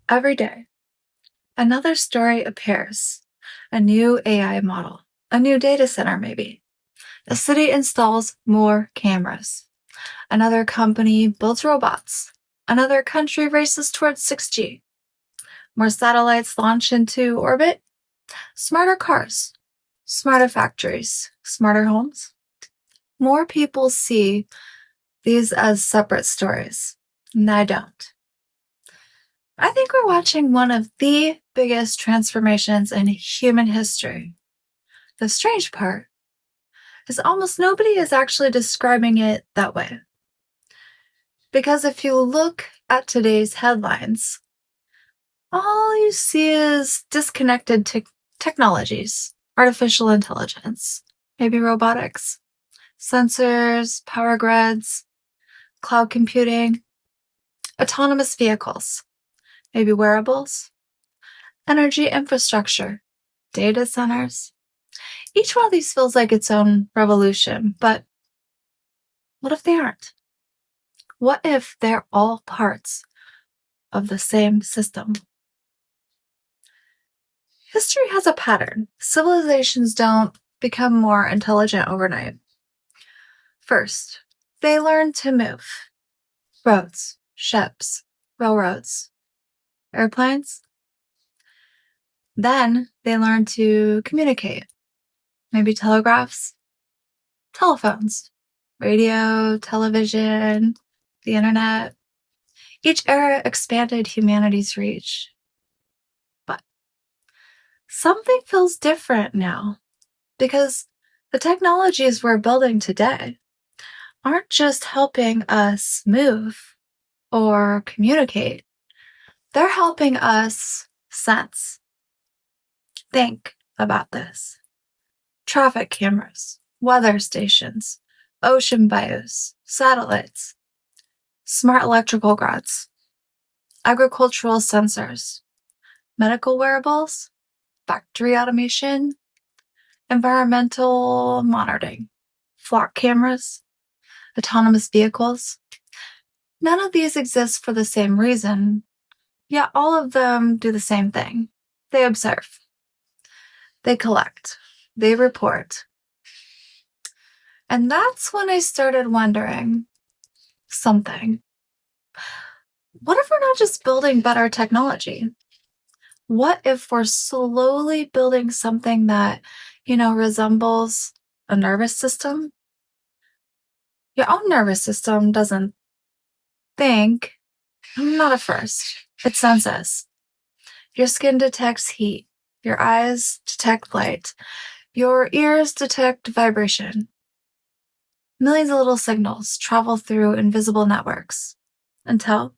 Every day, another story appears. A new AI model, a new data center maybe. A city installs more cameras. Another company builds robots. Another country races towards 6G. More satellites launch into orbit. Smarter cars. Smarter factories. Smarter homes. More people see these as separate stories, and I don't. I think we're watching one of the biggest transformations in human history. The strange part is almost nobody is actually describing it that way. Because if you look at today's headlines, all you see is disconnected technologies, artificial intelligence, maybe robotics, sensors, power grids, cloud computing, autonomous vehicles, maybe wearables, energy infrastructure, data centers. Each one of these feels like its own revolution, but what if they aren't? What if they're all parts of the same system? History has a pattern. Civilizations don't become more intelligent overnight. First, they learn to move. Roads, ships, railroads, airplanes. Then they learn to communicate. Maybe telegraphs, telephones, radio, television, the internet. Each era expanded humanity's reach. But something feels different now because the technologies we're building today aren't just helping us move or communicate. They're helping us sense. Think about this. Traffic cameras, weather stations, ocean bios, satellites, smart electrical grids, agricultural sensors, medical wearables, factory automation, environmental monitoring, flock cameras, autonomous vehicles. None of these exist for the same reason, yet all of them do the same thing. They observe. They collect. They report. And that's when I started wondering something. What if we're not just building better technology? What if we're slowly building something that, resembles a nervous system? Your own nervous system doesn't think, not at first. It senses. Your skin detects heat. Your eyes detect light. Your ears detect vibration. Millions of little signals travel through invisible networks until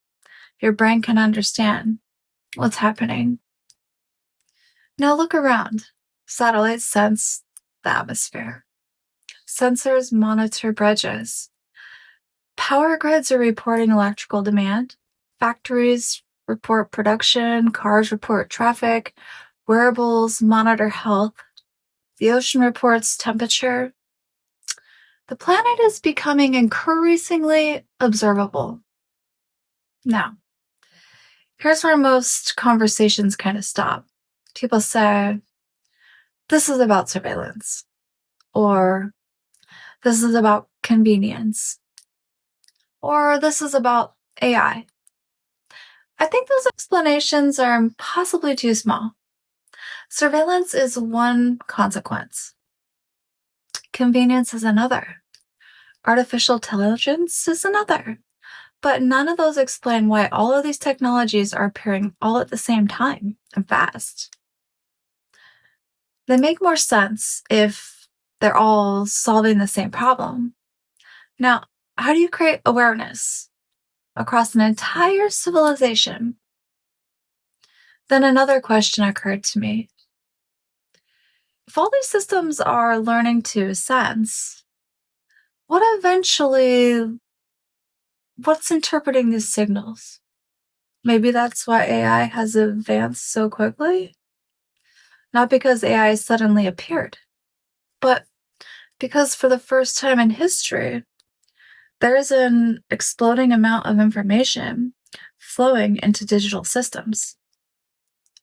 your brain can understand what's happening. Now look around. Satellites sense the atmosphere. Sensors monitor bridges. Power grids are reporting electrical demand. Factories report production. Cars report traffic. Wearables monitor health. The ocean reports temperature. The planet is becoming increasingly observable. Now, here's where most conversations kind of stop. People say, this is about surveillance, or this is about convenience, or this is about AI. I think those explanations are possibly too small. Surveillance is one consequence. Convenience is another. Artificial intelligence is another. But none of those explain why all of these technologies are appearing all at the same time and fast. They make more sense if they're all solving the same problem. Now, how do you create awareness across an entire civilization? Then another question occurred to me. If all these systems are learning to sense, what's interpreting these signals? Maybe that's why AI has advanced so quickly? Not because AI suddenly appeared, but because for the first time in history, there's an exploding amount of information flowing into digital systems.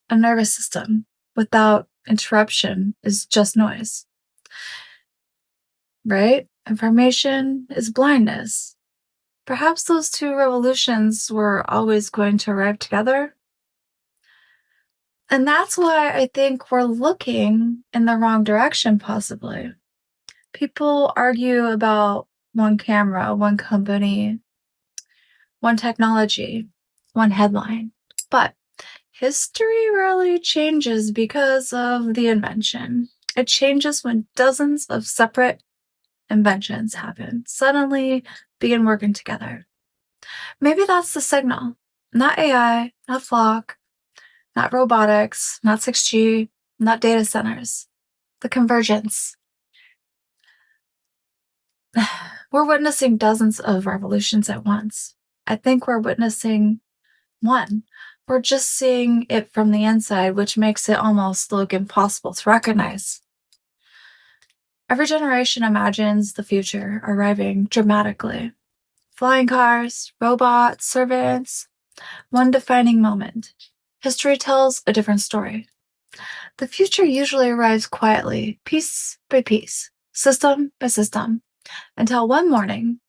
a nervous system without interruption is just noise, right? Information is blindness. Perhaps those two revolutions were always going to arrive together. And that's why I think we're looking in the wrong direction, possibly. People argue about one camera, one company, one technology, one headline. But history rarely changes because of the invention. It changes when dozens of separate inventions happen, suddenly begin working together. Maybe that's the signal. Not AI, not flock, not robotics, not 6G, not data centers. The convergence. We're witnessing dozens of revolutions at once. I think we're witnessing one. We're just seeing it from the inside, which makes it almost look impossible to recognize. Every generation imagines the future arriving dramatically. Flying cars, robots, servants, one defining moment. History tells a different story. The future usually arrives quietly, piece by piece, system by system, until one morning,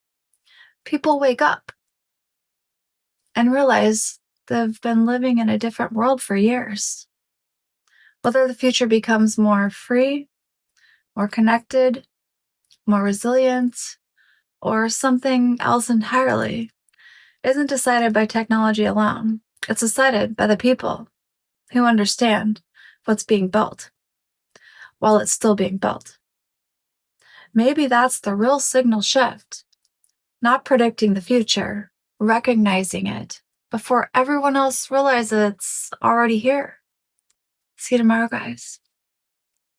people wake up and realize they've been living in a different world for years. Whether the future becomes more free, more connected, more resilient, or something else entirely, isn't decided by technology alone. It's decided by the people who understand what's being built while it's still being built. Maybe that's the real signal shift. Not predicting the future, recognizing it before everyone else realizes it's already here. See you tomorrow, guys.